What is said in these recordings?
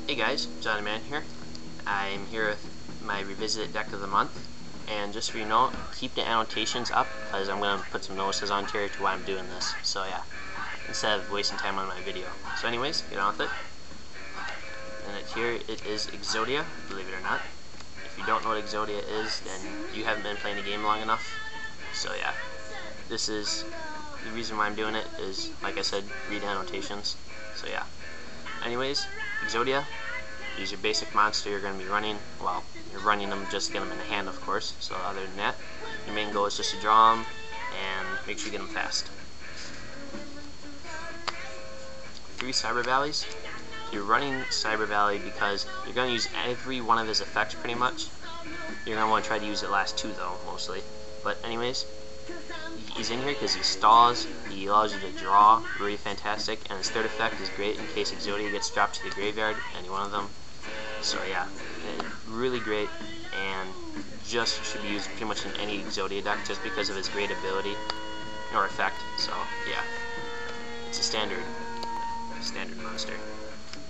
Hey guys, naMehTnoJ here. I'm here with my revisited deck of the month, and just so you know, keep the annotations up because I'm going to put some notices on here to why I'm doing this. So yeah, instead of wasting time on my video. So anyways, get on with it. And here it is Exodia, believe it or not. If you don't know what Exodia is, then you haven't been playing the game long enough. So yeah, this is the reason why I'm doing it is, like I said, read annotations. So yeah. Anyways, Exodia, use your basic monster you're going to be running. Well, you're running them just to get them in the hand, of course. So other than that, your main goal is just to draw them and make sure you get them fast. 3 Cyber Valleys. You're running Cyber Valley because you're going to use every one of his effects pretty much. You're going to want to try to use the last 2 though, mostly. But anyways, he's in here because he stalls, he allows you to draw, really fantastic, and his third effect is great in case Exodia gets dropped to the graveyard, any one of them. So yeah, really great, and just should be used pretty much in any Exodia deck just because of his great ability, or effect, so yeah. It's a standard monster.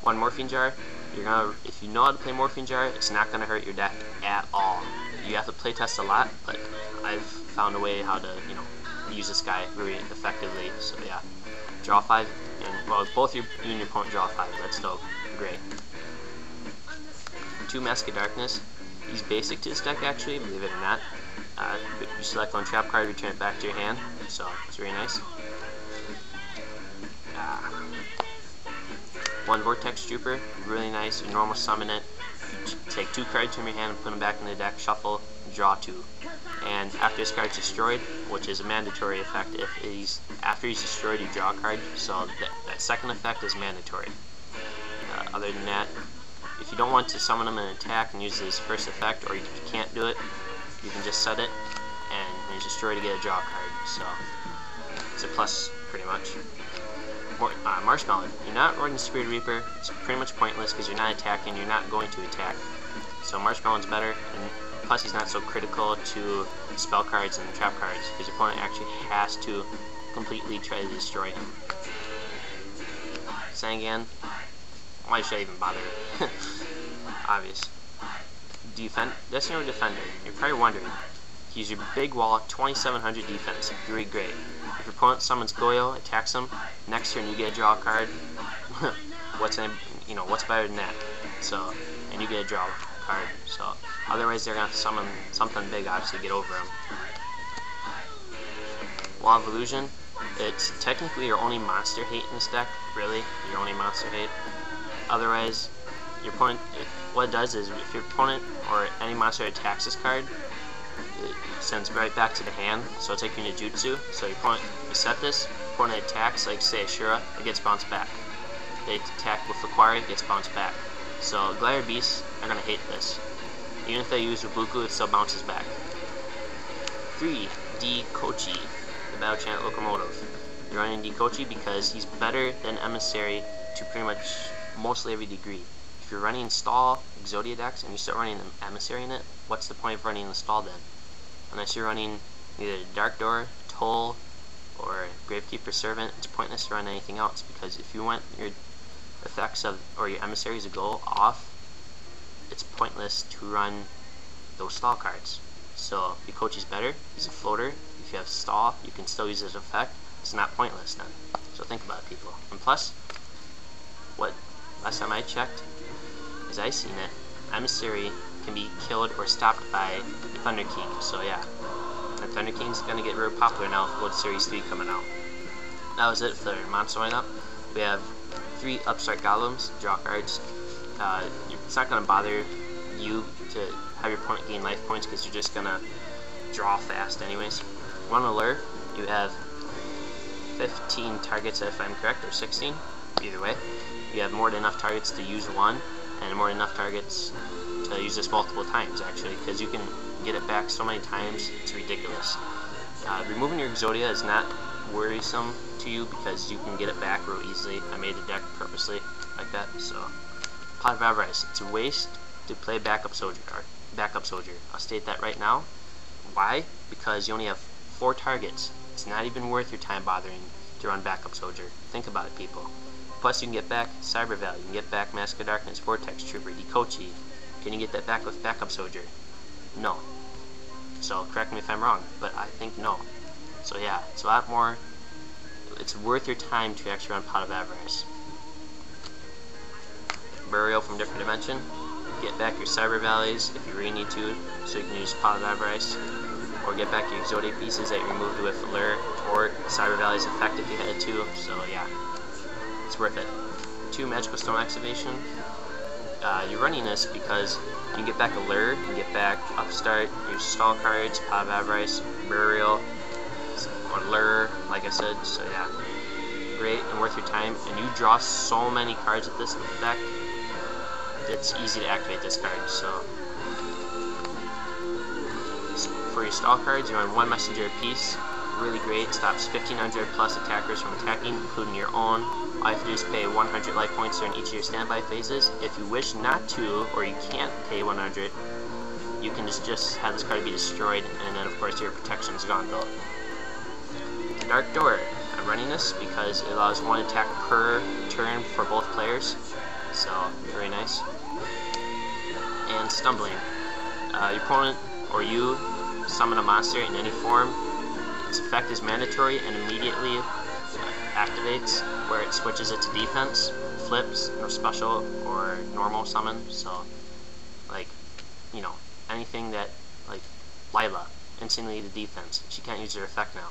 1 Morphing Jar, if you know how to play Morphing Jar, it's not going to hurt your deck at all. You have to playtest a lot, but I've found a way how to, use this guy really effectively. So yeah, draw 5, and well, both you and your opponent draw 5. That's still great. 2 Mask of Darkness. He's basic to this deck actually, believe it or not. You select one trap card, return it back to your hand. So it's really nice. 1 Vortex Trooper, really nice. You normal summon it. You take 2 cards from your hand and put them back in the deck. Shuffle, draw 2. And after this card's destroyed, which is a mandatory effect, after he's destroyed, you draw a card. So that second effect is mandatory. Other than that, if you don't want to summon him and attack and use his first effect, or you can't do it, you can just set it, and when he's destroyed, you get a draw card. So it's a plus, pretty much. Marshmallon. You're not running Spirit Reaper. It's pretty much pointless because you're not attacking. You're not going to attack. So Marshmallon's better, and plus he's not so critical to spell cards and trap cards because your opponent actually has to completely try to destroy him. Sangan. Why should I even bother? Obvious. Designated Defender. You're probably wondering. He's your big wall, 2700 defense. Really great. If your opponent summons Goyo, attacks him, next turn you get a draw card. what's better than that? So, and you get a draw card. So, otherwise they're gonna have to summon something big, obviously, to get over him. Wall of Illusion. It's technically your only monster hate in this deck. Really, your only monster hate. Otherwise, your opponent. What it does is, if your opponent or any monster attacks this card, it sends right back to the hand, so it's like your Ninjutsu. So your opponent, you set this, opponent attacks, like say Ashura, it gets bounced back. They attack with Aquari, it gets bounced back. So Glider Beasts are going to hate this. Even if they use Rubuku, it still bounces back. 3 Dekoichi, the Battlechanted Locomotive. You're running Dekoichi because he's better than Emissary to pretty much mostly every degree. If you're running stall Exodia decks and you start running an Emissary in it, what's the point of running the stall then? Unless you're running either Dark Door, Toll, or Gravekeeper Servant, it's pointless to run anything else because if you want your effects or your emissaries to go off, it's pointless to run those stall cards. So Dekoichi's better. He's a floater. If you have stall, you can still use his effect. It's not pointless then. So think about it, people. And plus, last time I checked, as I seen it, emissary can be killed or stopped by Thunder King. So yeah, and Thunder King's gonna get real popular now with World Series 3 coming out. That was it for the monster lineup. We have 3 Upstart Golems, draw cards. It's not gonna bother you to have your opponent gain life points because you're just gonna draw fast anyways. 1 Allure, you have 15 targets if I'm correct, or 16, either way. You have more than enough targets to use 1, and more than enough targets to use this multiple times actually, because you can get it back so many times, it's ridiculous. Removing your Exodia is not worrisome to you because you can get it back real easily. I made the deck purposely like that. So, Pot of Avarice, it's a waste to play backup soldier. I'll state that right now. Why? Because you only have 4 targets. It's not even worth your time bothering to run backup soldier. Think about it, people. Plus you can get back Cyber Valley, you can get back Mask of Darkness, Vortex Trooper, Dekoichi. Can you get that back with Backup Soldier? No. So correct me if I'm wrong, but I think no. So yeah, it's a lot more, it's worth your time to actually run Pot of Avarice. Burial from Different Dimension. Get back your Cyber Valleys if you really need to, so you can use Pot of Avarice. Or get back your Exodia pieces that you removed with Lure, or Cyber Valley's effect if you had to, so yeah. It's worth it. 2 Magical Stone Activation. You're running this because you can get back a Lure, you can get back Upstart, your stall cards, Pot of Avarice, Burial, or Lure, like I said, so yeah. Great and worth your time, and you draw so many cards with this deck, it's easy to activate this card, so. For your stall cards, you run 1 Messenger apiece, really great, stops 1500 plus attackers from attacking, including your own. All you have to do is pay 100 life points during each of your standby phases. If you wish not to, or you can't pay 100, you can just have this card be destroyed, and then of course your protection is gone though. The Dark Door. I'm running this because it allows 1 attack per turn for both players, so very nice. And Stumbling. Your opponent or you summon a monster in any form. Its effect is mandatory and immediately activates, where it switches it to defense, flips, or special, or normal summon. So, like, you know, anything that, like, Lila, instantly to defense. She can't use her effect now,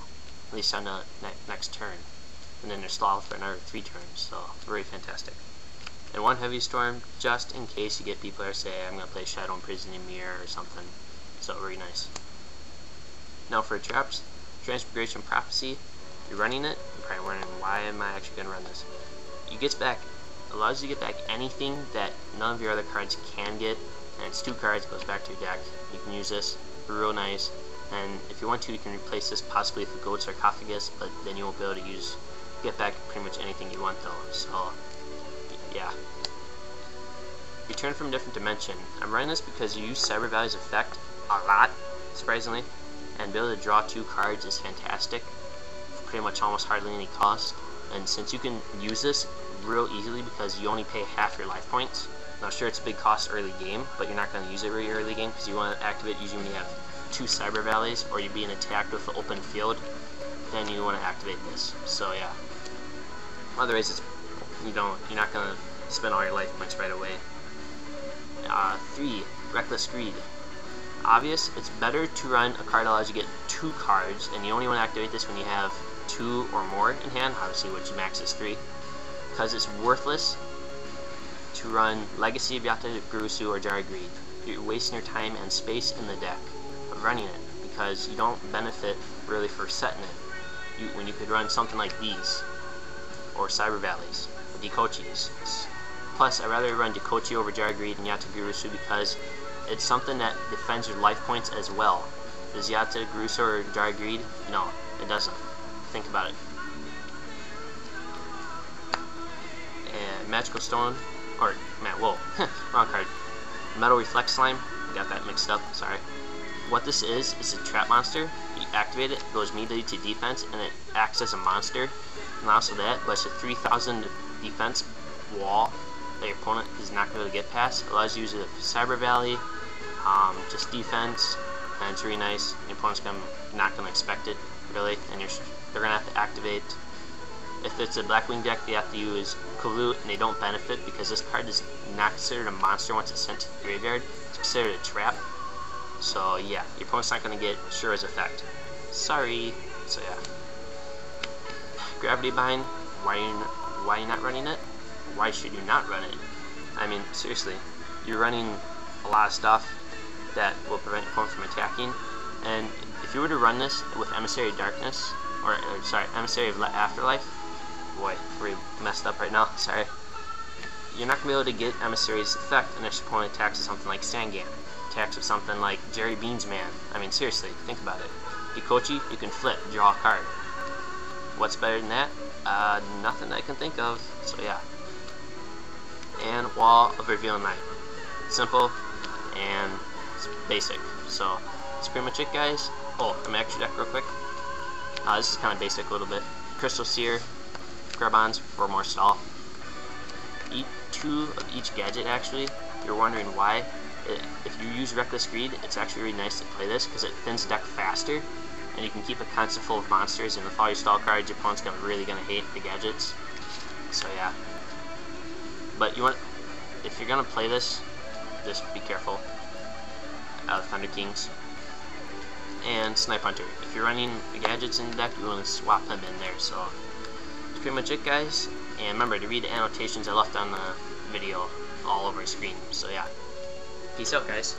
at least on the next turn. And then they're stalled for another 3 turns, so very fantastic. And 1 Heavy Storm, just in case you get people that say, I'm going to play Shadow Imprisoning Mirror or something. So, very nice. Now for traps, Transmigration Prophecy. You're running it, you're probably wondering, why am I actually going to run this? You get back, allows you to get back anything that none of your other cards can get, and it's 2 cards, goes back to your deck. You can use this, real nice, and if you want to, you can replace this possibly with a Gold Sarcophagus, but then you won't be able to get back pretty much anything you want though, so, yeah. Return from Different Dimension. I'm running this because you use Cyber Valley's effect a lot, surprisingly, and be able to draw 2 cards is fantastic, for pretty much almost hardly any cost. And since you can use this real easily because you only pay half your life points, now sure it's a big cost early game, but you're not going to use it very early game because you want to activate usually when you have 2 Cyber Valleys or you're being attacked with an open field, then you want to activate this. So yeah. Otherwise, it's, you're not going to spend all your life points right away. 3. Reckless Greed. Obvious, it's better to run a card that allows you to get 2 cards, and you only want to activate this when you have 2 or more in hand, obviously which max is 3, because it's worthless to run Legacy of Yata Gurusu or Jar of Greed. You're wasting your time and space in the deck of running it, because you don't benefit really for setting it. When you could run something like these, or Cyber Valleys, or Dekoichis. Plus, I'd rather run Dekoichi over Jar of Greed and Yata Gurusu because it's something that defends your life points as well. Does Yata Gurusu or Jar of Greed? No, it doesn't. Think about it. And Magical Stone, or, whoa, wrong card. Metal Reflect Slime, I got that mixed up, sorry. What this is a trap monster. You activate it, it goes immediately to defense, and it acts as a monster. And also that, but it's a 3000 defense wall that your opponent is not going to get past. It allows you to use a Cyber Valley, just defense, and it's really nice. Your opponent's not going to expect it, really, and they're going to have to activate. If it's a Blackwing deck, they have to use Kalut, and they don't benefit because this card is not considered a monster once it's sent to the graveyard. It's considered a trap. So yeah, your opponent's not going to get Shura's effect. Sorry. So yeah. Gravity Bind. Why are you not running it? Why should you not run it? I mean, seriously, you're running a lot of stuff that will prevent your opponent from attacking, and if you were to run this with Emissary of Darkness, or sorry, Emissary of Afterlife, boy, we're messed up right now, sorry, you're not going to be able to get Emissary's effect unless your opponent attacks with something like Sangan, attacks with something like Jerry Beans Man. I mean, seriously, think about it. Dekoichi, you can flip, draw a card. What's better than that? Nothing that I can think of, so yeah. And Wall of Revealing Light. Simple and it's basic. So that's pretty much it, guys. Oh, I'm extra deck real quick. This is kind of basic a little bit. Crystal Seer, Grabons for more stall. two of each gadget actually. If you're wondering why, if you use Reckless Greed, it's actually really nice to play this because it thins the deck faster, and you can keep it constant full of monsters, and with all your stall cards, your opponent's really gonna hate the gadgets. So yeah. But if you're gonna play this, just be careful. Thunder Kings and Snipe Hunter. If you're running the gadgets in the deck, you want to swap them in there. So that's pretty much it, guys. And remember to read the annotations I left on the video all over the screen. So yeah, peace out, guys.